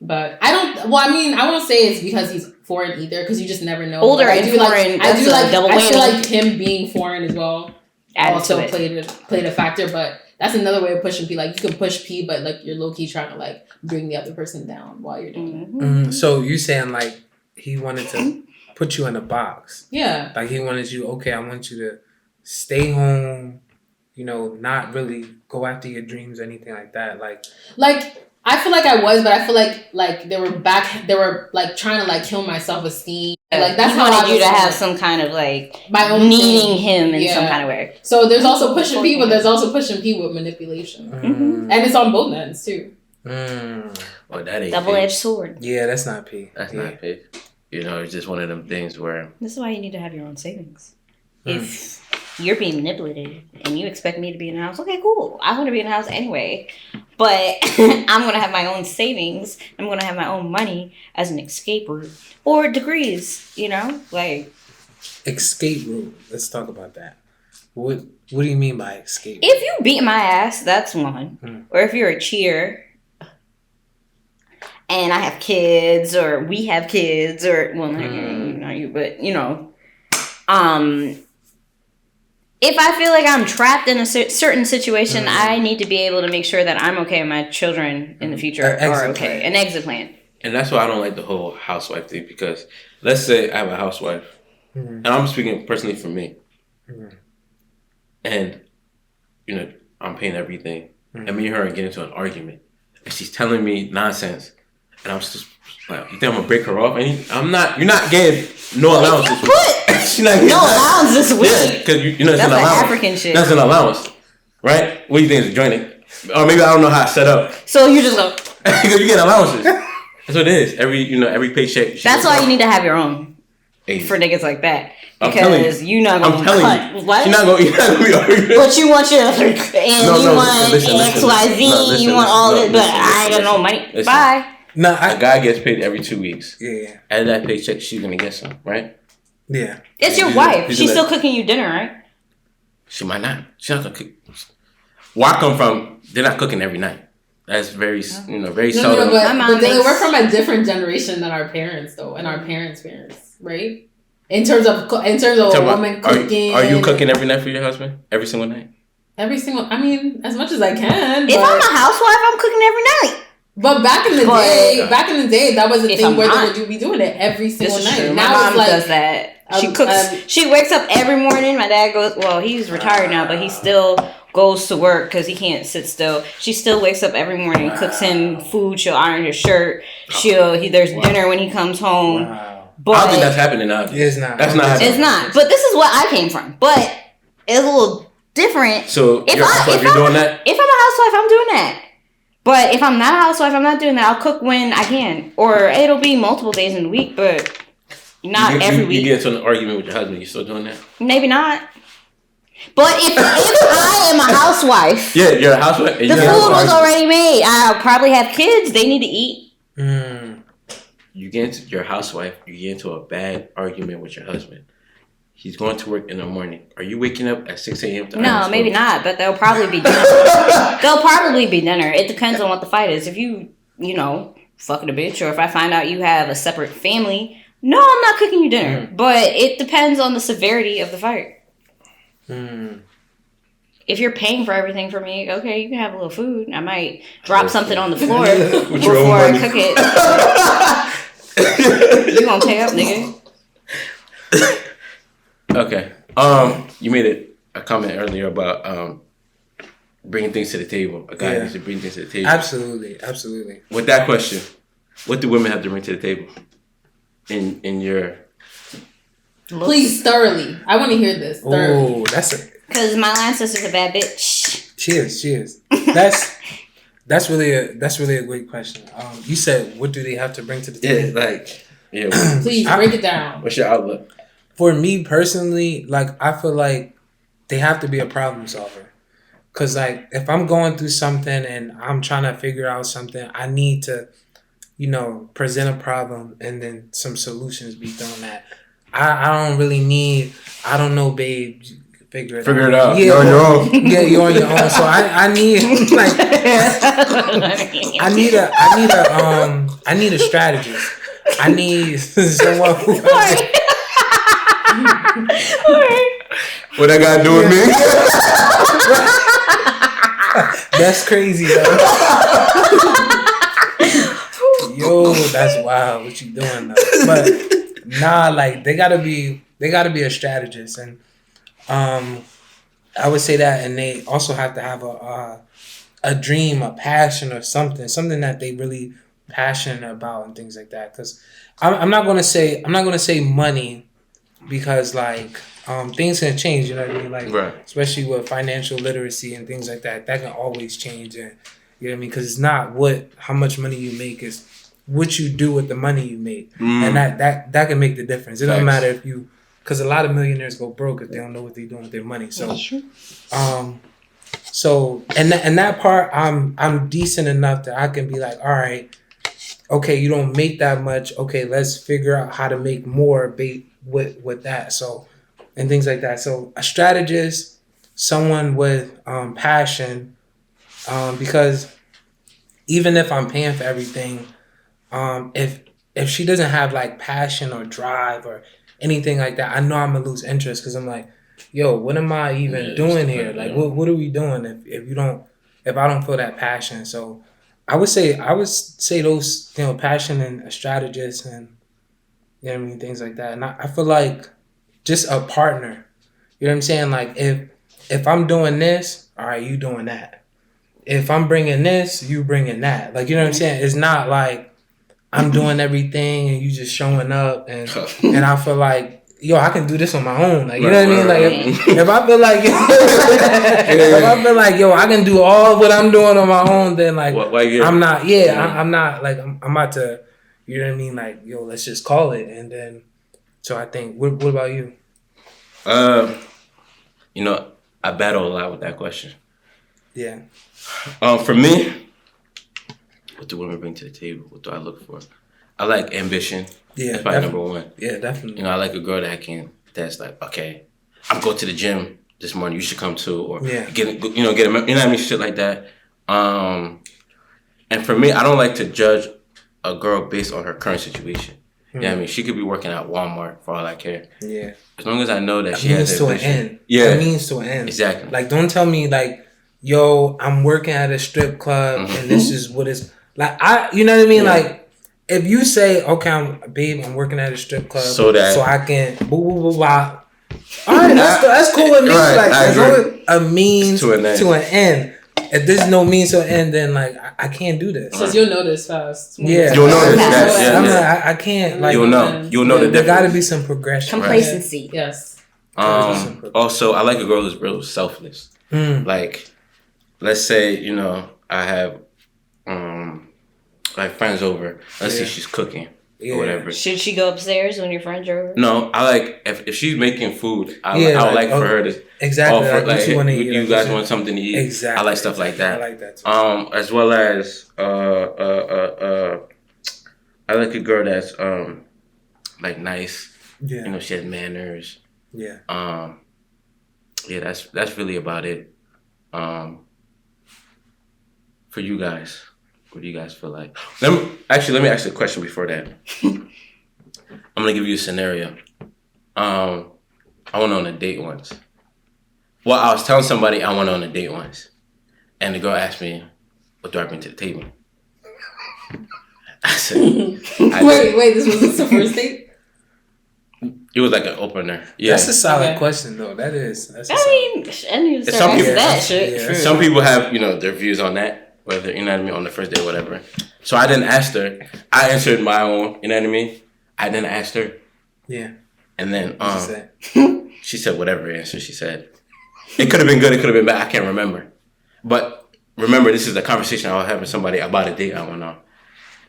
But I don't. Well, I mean, I won't say it's because he's foreign either, because you just never know. Older I and do foreign. Like, I do like. Double I feel whammy. like him being foreign as well also played a factor. But that's another way of pushing P. Like you can push P, but like you're low key trying to like bring the other person down while you're doing it. So you saying like he wanted to put you in a box? Yeah. Like he wanted you. Okay, I want you to stay home. You know, not really go after your dreams or anything like that. Like. I feel like I was, but I feel like they were like trying to like kill my self-esteem. Like that's he how wanted I you to was have feeling. some kind of like My own needing thing. him in some kind of way. So there's also pushing P, but there's also pushing P with manipulation. And it's on both ends too. Well, that ain't Double-edged sword. Yeah, that's not P. That's not P. You know, it's just one of them things where This is why you need to have your own savings. If you're being manipulated and you expect me to be in the house, okay, cool. I want to be in the house anyway. But I'm going to have my own savings. I'm going to have my own money as an escape route. Or degrees, you know? Like... Escape route. Let's talk about that. What do you mean by escape? If you beat my ass, that's one. Or if you're a cheer and I have kids or we have kids or... Well, not you, but, you know... If I feel like I'm trapped in a certain situation, I need to be able to make sure that I'm okay and my children in the future are okay. Plan. An exit plan. And that's why I don't like the whole housewife thing, because let's say I have a housewife, and I'm speaking personally for me, and, you know, I'm paying everything, and me and her are getting into an argument, and she's telling me nonsense, and I'm just like, you think I'm going to break her off? You're not getting no allowance this week. She's not getting no allowance this week. Yeah, because you know, it's that's an allowance. African shit. That's an allowance, right? What do you think is joining? Or maybe I don't know how it's set up. So you just go. Because you get allowances. That's what it is. Every paycheck. That's why you need to have your own. For niggas like that. Because you're not going to cut. What? You're not going to be arguing. But you want your... And you want XYZ. You want all this. But I ain't got no money. Bye. No, a guy gets paid every 2 weeks. Yeah. Out of that paycheck, she's going to get some, right? Yeah. It's your wife. She's still cooking you dinner, right? She might not. She's not going to cook. Where I come from, they're not cooking every night. That's very, very seldom. But we're from a different generation than our parents, though, and our parents' right? In terms of a woman cooking. Are you cooking every night for your husband? Every single night? I mean, as much as I can. If I'm a housewife, I'm cooking every night. But back in the day, that was a thing where they would be doing it every single night. True. Now my mom does that. She cooks. She wakes up every morning. My dad goes. Well, he's retired now, but he still goes to work because he can't sit still. She still wakes up every morning, cooks him food. She'll iron his shirt. There's dinner when he comes home. Wow. But I don't think that's happening now. It's not. That's not happening. It's not. But this is what I came from. But it's a little different. So if you're doing that? If I'm a housewife, I'm doing that. But if I'm not a housewife, I'm not doing that. I'll cook when I can. Or it'll be multiple days in the week, but not every week. You get into an argument with your husband, you still doing that? Maybe not. But if I am a housewife... Yeah, you're a housewife. The food was already made. I'll probably have kids. They need to eat. You get into your housewife, you get into a bad argument with your husband. He's going to work in the morning. Are you waking up at 6 a.m. No, maybe not, but there'll probably be dinner. It depends on what the fight is. If you fucking a bitch, or if I find out you have a separate family, no, I'm not cooking you dinner. But it depends on the severity of the fight. If you're paying for everything for me, okay, you can have a little food. I might drop something on the floor before I cook it. You gonna pay up, nigga. Okay. You made a comment earlier about bringing things to the table. A guy needs to bring things to the table. Absolutely. With that question, what do women have to bring to the table? In your... Please, thoroughly. I want to hear this. Oh, that's a... Because my line sister's a bad bitch. Cheers. That's really a great question. You said, what do they have to bring to the table? Please break it down. What's your outlook? for me personally, like I feel like they have to be a problem solver. Cause like if I'm going through something and I'm trying to figure out something, I need to, present a problem and then some solutions be thrown at. I don't really need. I don't know, babe. Figure it out. Yeah, You're on your own. Yeah, you're on your own. So I need like I need a strategist. I need someone who. What I gotta do with me? That's crazy, though. Yo, that's wild. What you doing though? But nah, like they gotta be a strategist, and I would say that, and they also have to have a dream, a passion, or something that they really passionate about, and things like that. Because I'm not gonna say money, because like things can change. You know what I mean? Like right. Especially with financial literacy and things like that, that can always change. And you know what I mean? Because it's not how much money you make, is what you do with the money you make, and that can make the difference. It doesn't matter if you. Because a lot of millionaires go broke if they don't know what they're doing with their money. So, and that part, I'm decent enough that I can be like, all right, okay, you don't make that much. Okay, let's figure out how to make more with that. So, and things like that. So, a strategist, someone with passion, because even if I'm paying for everything, if she doesn't have like passion or drive or anything like that, I know I'm gonna lose interest, because I'm like, yo, what am I even doing here? Like, what are we doing if I don't feel that passion? So I would say those, passion and a strategist, and you know what I mean, things like that. And I feel like just a partner. You know what I'm saying? Like if I'm doing this, all right, you doing that. If I'm bringing this, you bringing that. Like, you know what I'm saying? It's not like I'm doing everything and you just showing up, and I feel like, yo, I can do this on my own. Like, you know what I mean? Like if I feel like yo, I can do all what I'm doing on my own, then like I'm not. Yeah, I'm not like I'm about to. You know what I mean? Like, yo, let's just call it. And then, so I think. What about you? I battle a lot with that question. Yeah. For me, what do women bring to the table? What do I look for? I like ambition. Yeah, that's probably number one. Yeah, definitely. I like a girl that's like, okay, I'm going to the gym this morning. You should come too, or get a, you know what I mean, shit like that. And for me, I don't like to judge a girl based on her current situation. You know what I mean? She could be working at Walmart for all I care. Yeah. As long as I know that she has to an end. Yeah. It means to an end. Exactly. Like, don't tell me like, yo, I'm working at a strip club and this is what it's like. You know what I mean? Yeah. Like, if you say, okay, I'm working at a strip club so I can boo boo boo boo. All right, that's cool with me. Right, like, as long as a means to an end. If there's no means to an end, then like I can't do this. Because you'll notice fast. Yeah, you'll notice that. I'm like, I can't. Like, you'll know the difference. There got to be some progression. Complacency. Right? Yes. Also, I like a girl who's real selfless. Like, let's say I have like friends over. Let's say she's cooking or whatever. Should she go upstairs when your friends are over? No, I like if she's making food. I would like for her to offer, like, you guys want something to eat. Exactly. I like stuff like that. I like that too. As well as I like a girl that's like nice. Yeah. She has manners. Yeah. Yeah, that's really about it. For you guys, what do you guys feel like? Let me ask you a question before that. I'm gonna give you a scenario. I went on a date once. Well, I was telling somebody I went on a date once, and the girl asked me, "What do I bring to the table?" I said, "Wait, this was the first date." It was like an opener. Yeah, that's a solid question, though. That is. Some people have their views on that, whether on the first day or whatever. So I didn't ask her. I answered my own. You know what I mean? I didn't ask her. Yeah. And then she said whatever answer she said. It could have been good. It could have been bad. I can't remember. But remember, this is the conversation I was having with somebody about a date I went on.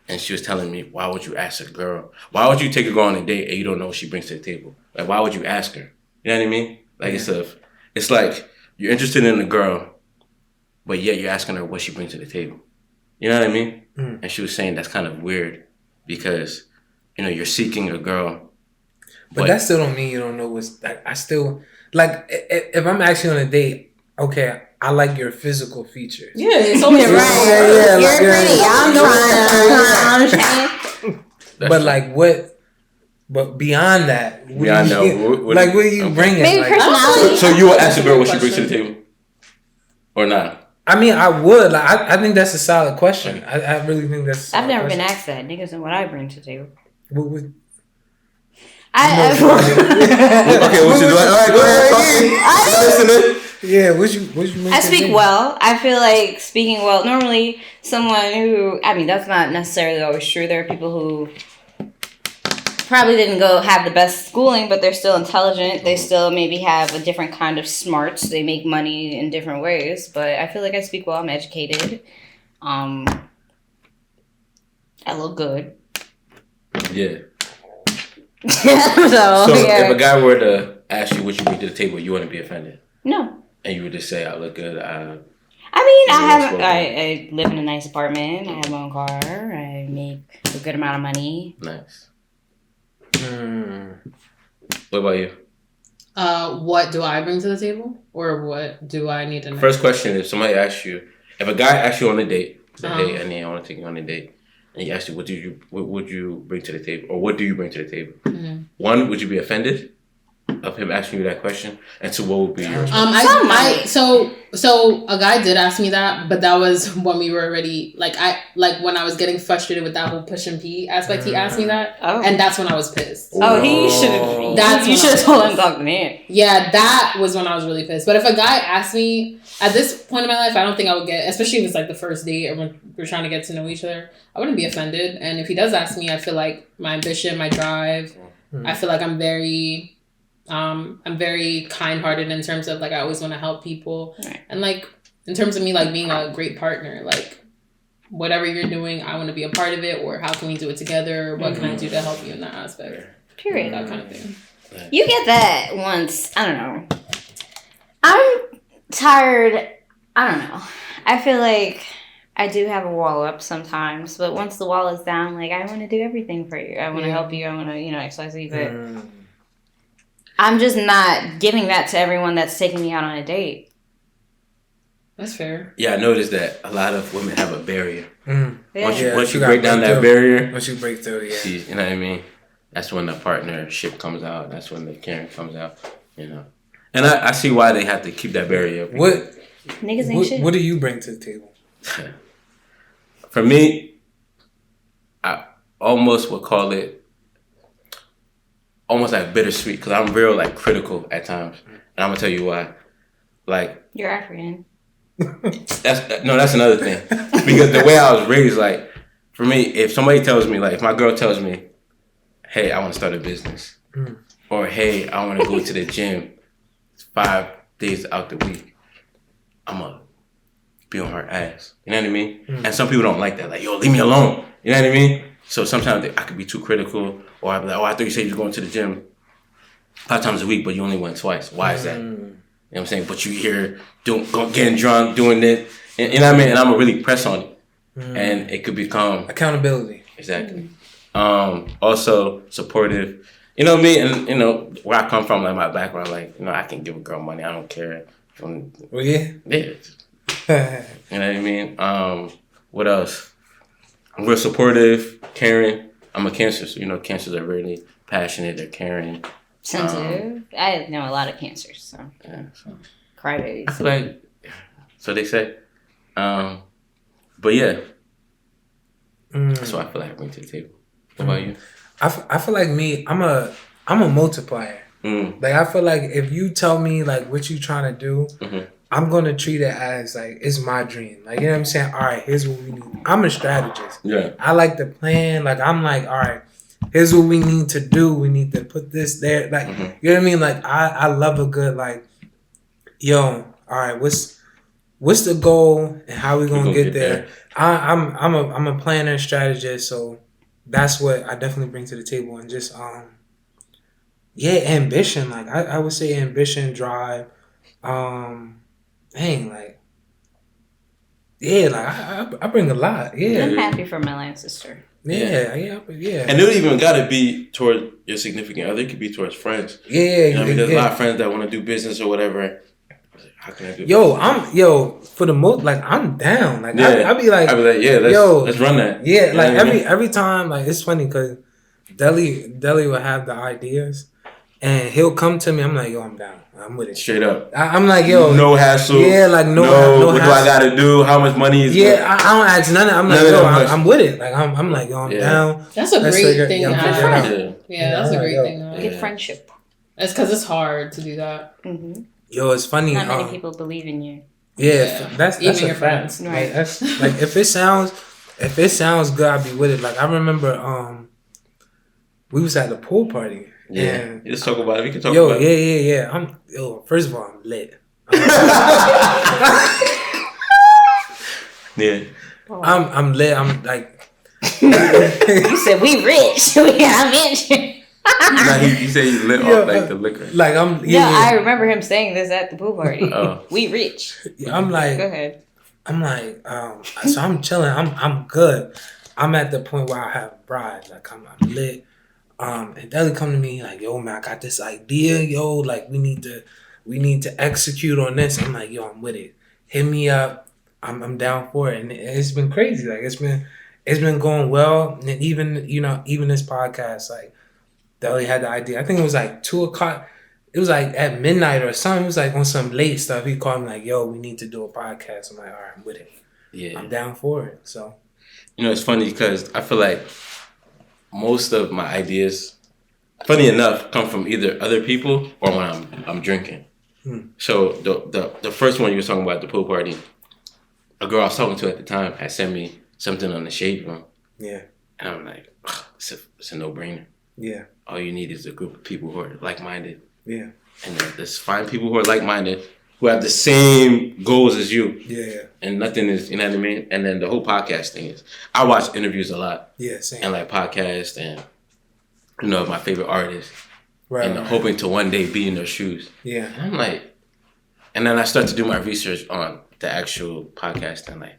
And she was telling me, why would you ask a girl? Why would you take a girl on a date and you don't know what she brings to the table? Like, why would you ask her? You know what I mean? Like, it's like you're interested in a girl, but yet you're asking her what she brings to the table. You know what I mean? And she was saying that's kind of weird because, you're seeking a girl. But that still don't mean you don't know what's... Like, I still... Like, if I'm actually on a date, okay, I like your physical features. Yeah, it's always right. Yeah, You're pretty. I'm trying. But like what? But beyond that, what are you bringing? Maybe like, personality. So you would ask a girl what she brings to the table, or not? I mean, I would. Like, I think that's a solid question. I really think that's. I've never been asked that. Niggas know what I bring to the table. What would? Okay, what you do? All right, go ahead. Listening. Yeah, what you? I speak well. I feel like speaking well. Normally, someone who that's not necessarily always true. There are people who probably didn't go have the best schooling, but they're still intelligent. They still maybe have a different kind of smarts. They make money in different ways. But I feel like I speak well. I'm educated. I look good. Yeah. So if a guy were to ask you what you bring to the table, you wouldn't be offended. No. And you would just say, "I look good." I live in a nice apartment. I have my own car. I make a good amount of money. Nice. What about you? What do I bring to the table, or what do I need to know? First question is: somebody asks you, if a guy asks you on a date, and they want to take you on a date, and he asks you, what would you bring to the table, or what do you bring to the table? Mm-hmm. One, would you be offended of him asking you that question? And two, what would be your response? So a guy did ask me that, but that was when we were already when I was getting frustrated with that whole Pushin P aspect. He asked me that, and that's when I was pissed. He should have. You should have told him to talk to me. Yeah, that was when I was really pissed. But if a guy asked me at this point in my life, I don't think I would get, especially if it's like the first date or when we're trying to get to know each other, I wouldn't be offended. And if he does ask me, I feel like my ambition, my drive, I feel like I'm very kind-hearted in terms of like I always want to help people, and like in terms of me like being a great partner, like whatever you're doing, I want to be a part of it, or how can we do it together? What can I do to help you in that aspect? Period. That kind of thing. You get that once. I don't know. I'm tired. I don't know. I feel like I do have a wall up sometimes, but once the wall is down, like I want to do everything for you. I want to help you. I want to, XYZ, but I'm just not giving that to everyone that's taking me out on a date. That's fair. Yeah, I noticed that a lot of women have a barrier. Yeah. Once you break down that barrier, once you break through, you know what I mean? That's when the partnership comes out. That's when the caring comes out, And I see why they have to keep that barrier up. Niggas ain't shit. What do you bring to the table? For me, I almost would call it almost like bittersweet, because I'm real like critical at times, and I'm gonna tell you why. Like, you're African. That's another thing, because the way I was raised, like for me, if somebody tells me, like if my girl tells me, "Hey, I want to start a business," or "Hey, I want to go to the gym 5 days out the week," I'm gonna be on her ass. You know what I mean? And some people don't like that. Like, yo, leave me alone. You know what I mean? So sometimes I could be too critical, or I'd be like, "Oh, I thought you said you're going to the gym 5 times a week, but you only went twice. Why is that?" You know what I'm saying? But you here getting drunk, doing it, and you know what I mean? And I'm gonna really press on it, and it could become accountability. Exactly. Also supportive. You know what I mean? And where I come from, like my background, like I can give a girl money. I don't care. Well, yeah. Yeah. You know what I mean? What else? I'm real supportive, caring. I'm a Cancer, so Cancers are really passionate. They're caring, sensitive. I know a lot of Cancers, so crybabies. I feel like, so they say. But yeah, that's what I feel like I bring to the table. What about you? I feel like me. I'm a multiplier. Like I feel like if you tell me like what you trying to do, I'm gonna treat it as like it's my dream. Like, you know what I'm saying? All right, here's what we need. I'm a strategist. Yeah. I like to plan. Like I'm like, all right, here's what we need to do. We need to put this there. Like, you know what I mean? Like I love a good like, yo, all right, what's the goal and how we gonna get there? I'm a planner and strategist, so that's what I definitely bring to the table, and just ambition. Like I would say ambition, drive. Dang, like like I bring a lot. Yeah, I'm happy for my line sister. yeah. And it don't even gotta be toward your significant other. It could be towards friends. Yeah, You know what I mean? There's a lot of friends that want to do business or whatever. How can I do? For the most, like I'm down. Like Yeah. I be like, yeah, let's run that. Yeah, You like know what I mean? every time, like it's funny because Deli will have the ideas, and he'll come to me. I'm like, yo, I'm down. I'm with it. Straight up. I'm like, yo, no hassle. Yeah, like no what hassle. do I gotta do? How much money is? Yeah, I don't ask none of. I'm like, yo, I'm with it. Like I'm like, yo, I'm down. That's a great thing to have. That's a great thing to have. Good friendship. It's because it's hard to do that. Mm-hmm. Yo, it's funny. Not many people believe in you. Yeah, that's even a your friends. fact. Right. Like, that's like if it sounds good, I'll be with it. Like I remember, we was at the pool party. Yeah, and let's talk about it. We can talk about it. Yeah. First of all, I'm lit. Yeah. I'm lit. I'm like. You said we rich. I'm rich. Nah, he said he lit off like the liquor. Like I'm. I remember him saying this at the pool party. Oh. We rich. I'm like. Go ahead. I'm like, so I'm chilling. I'm good. I'm at the point where I have bride. Like I'm lit. And Deli come to me like, yo, man, I got this idea, yo. Like we need to execute on this. I'm like, yo, I'm with it. Hit me up. I'm down for it. And it's been crazy. Like it's been going well. And even this podcast, like Deli had the idea. I think it was like 2:00. It was like at midnight or something. It was like on some late stuff. He called me like, yo, we need to do a podcast. I'm like, all right, I'm with it. Yeah. I'm down for it. So it's funny because I feel like most of my ideas, funny enough, come from either other people or when I'm drinking. So the first one you were talking about at the pool party, a girl I was talking to at the time had sent me something on the shade room. Yeah. And I'm like, it's a no-brainer. Yeah. All you need is a group of people who are like-minded. Yeah. And just find people who are like-minded, who have the same goals as you. Yeah. And nothing is, you know what I mean? And then the whole podcast thing is, I watch interviews a lot. Yeah, same. And like podcasts and, my favorite artists. Right. And hoping to one day be in their shoes. Yeah. And I'm like, and then I start to do my research on the actual podcast and like,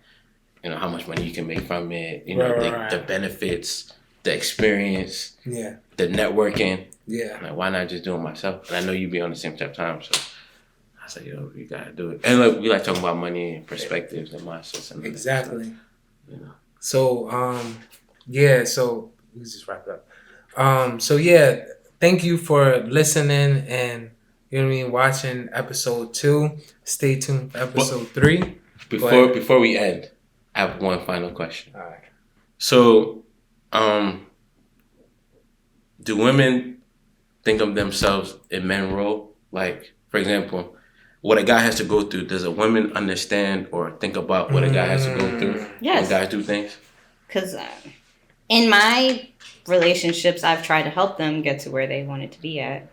how much money you can make from it, the benefits, the experience, the networking. Yeah. I'm like, why not just do it myself? And I know you be on the same type of time, so I said, yo, you gotta do it. And look, we like talking about money and perspectives and mindsets and exactly. Stuff, So so let's just wrap it up. Thank you for listening and watching episode 2. Stay tuned for episode 3. Before we end, I have one final question. All right. So, do women think of themselves in men role? Like, for example, what a guy has to go through, does a woman understand or think about what a guy has to go through? Yes. When guys do things? Because in my relationships, I've tried to help them get to where they wanted to be at.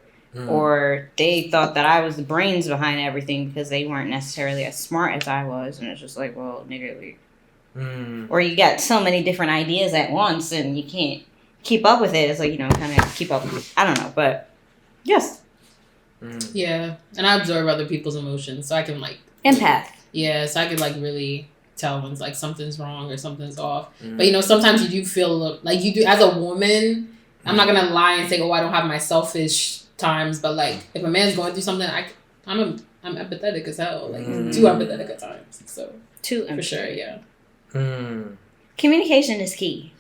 Or they thought that I was the brains behind everything because they weren't necessarily as smart as I was. And it's just like, well, nigga, or you got so many different ideas at once and you can't keep up with it. It's like, kind of keep up. I don't know, but yes. Yeah, and I absorb other people's emotions, so I can empath. Yeah, so I can really tell when something's wrong or something's off. But sometimes you do feel like you do as a woman. I'm not gonna lie and say, oh, I don't have my selfish times, but if a man's going through something, I'm empathetic as hell, too empathetic at times. So too for sure, yeah. Communication is key.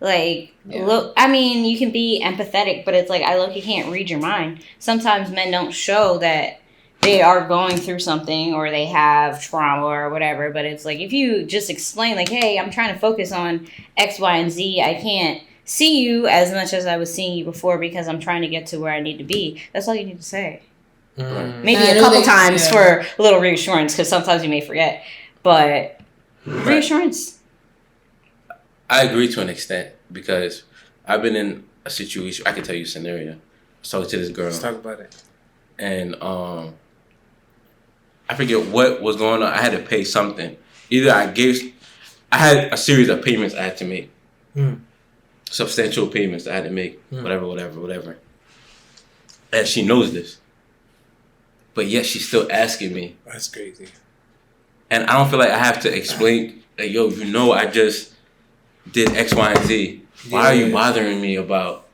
Look, I mean, you can be empathetic, but it's you can't read your mind. Sometimes men don't show that they are going through something or they have trauma or whatever, but it's if you just explain, hey, I'm trying to focus on X, Y, and Z, I can't see you as much as I was seeing you before because I'm trying to get to where I need to be. That's all you need to say. Maybe a couple times for a little reassurance, because sometimes you may forget, but reassurance. I agree to an extent because I've been in a situation. I can tell you a scenario. I was talking to this girl. Let's talk about it. And I forget what was going on. I had to pay something. Either I had a series of payments I had to make. Substantial payments I had to make. Whatever. and she knows this, but yet she's still asking me. That's crazy. And I don't feel like I have to explain, like, yo, I just did X, Y, and Z. Why are you bothering me about?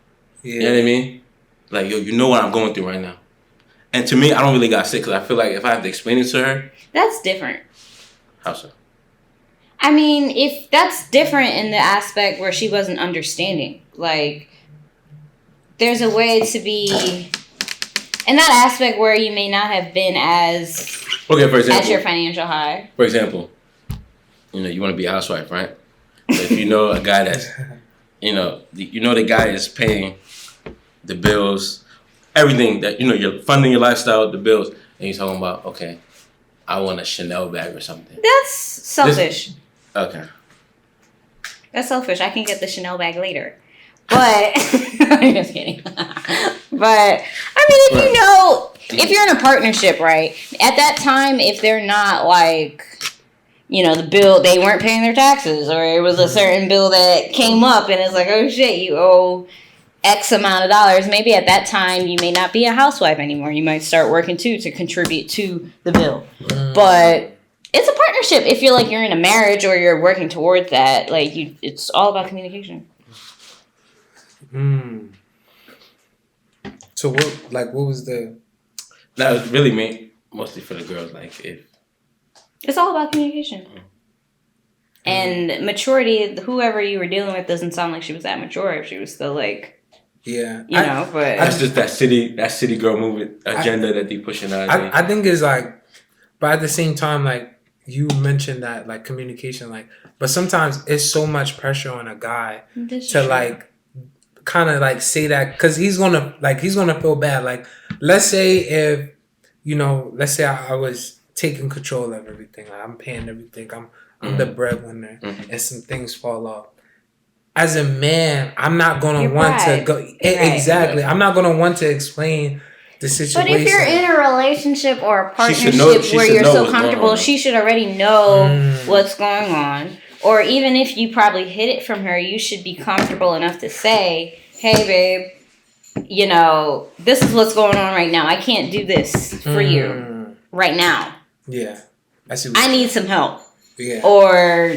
You know what I mean? Like, yo, you know what I'm going through right now. And to me, I don't really got sick because I feel like if I have to explain it to her, That's different. how so? I mean, if that's different in the aspect where she wasn't understanding, like, there's a way to be in that aspect where you may not have been as Okay, for example, at your financial high. For example, you want to be a housewife, right? So if you know a guy that's, the guy is paying the bills, everything that, you're funding your lifestyle, the bills, and you're talking about, okay, I want a Chanel bag or something. That's selfish. Okay. That's selfish. I can get the Chanel bag later. But, I'm just kidding. But, I mean, if you're in a partnership, right, at that time, if they're not like, the bill, they weren't paying their taxes, or it was a certain bill that came up and it's like, oh shit, you owe X amount of dollars, maybe at that time you may not be a housewife anymore. You might start working too to contribute to the bill. But it's a partnership. If you're like you're in a marriage or you're working towards that, like it's all about communication. So what was the? That was really me, mostly for the girls. Like it's all about communication. And maturity. Whoever you were dealing with doesn't sound like she was that mature. If she was still like. Yeah, but that's just that city girl movement agenda that they pushing out. I think it's like, but at the same time, like you mentioned that like communication, like, but sometimes it's so much pressure on a guy to like, kind of like say that because he's gonna feel bad. Like, let's say if I was taking control of everything, like, I'm paying everything, I'm the breadwinner, and some things fall off. As a man, I'm not gonna want to go exactly. I'm not gonna want to explain the situation. But if you're in a relationship or a partnership where you're so comfortable, she should already know what's going on. Or even if you probably hid it from her, you should be comfortable enough to say, "Hey, babe, this is what's going on right now. I can't do this for you right now. Yeah, I need some help. Yeah, or."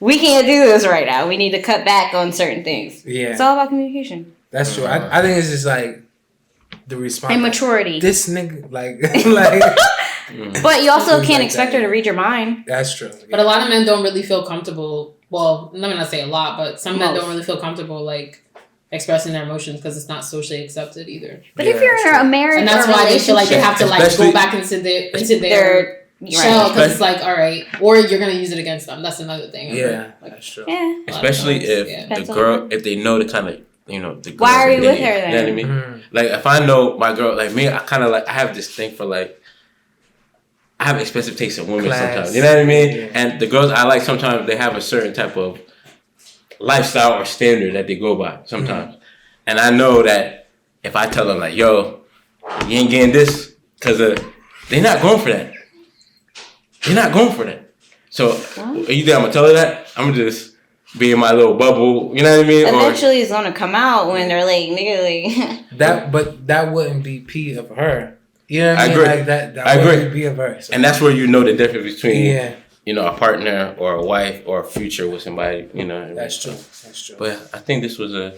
We can't do this right now. We need to cut back on certain things. Yeah. It's all about communication. That's true. I think it's just like the response. And maturity. Like, this nigga, like. But you also can't expect her to read your mind. That's true. Yeah. But a lot of men don't really feel comfortable. Well, let me not say a lot, but some men don't really feel comfortable, like, expressing their emotions because it's not socially accepted either. But if you're in a marriage and that's why they feel like they have to, like, go back into their shell because it's like, all right, or you're gonna use it against them. That's another thing. Yeah, that's true. Yeah, especially if the girl, if they know the kind of the girl. Why are you with her then? You know what I mean? Like if I know my girl, like me, I kind of like I have this thing for like I have expensive taste in women sometimes. You know what I mean? Yeah. And the girls I like sometimes they have a certain type of lifestyle or standard that they go by sometimes, and I know that if I tell them like, yo, you ain't getting this because they're not going for that. You're not going for that. So, you think I'm going to tell her that? I'm going to just be in my little bubble. You know what I mean? Eventually, it's going to come out when they're like, nigga, like. But that wouldn't be P of her. You know what I mean? Agree. Like that I wouldn't be of her. So. And that's where you know the difference between, a partner or a wife or a future with somebody, That's true. That's true. But I think this was a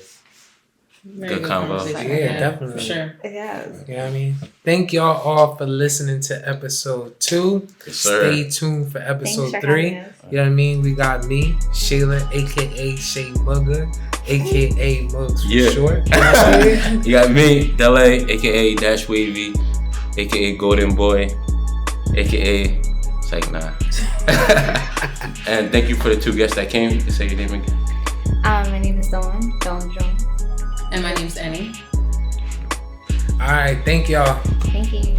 good convo. Yeah, definitely. For sure. Yeah. You know what I mean? Thank y'all all for listening to episode 2. Yes, sir. Stay tuned for episode 3. You know what I mean? We got me, Shayla, a.k.a. Shay Mugger, a.k.a. Muggs for short. You know what I mean? You got me, Dele, a.k.a. Dash Wavy, a.k.a. Golden Boy, a.k.a. It's like, nah. And thank you for the 2 guests that came. You can say your name again. My name is Dawn Jones. And my name's Annie. All right, thank y'all. Thank you.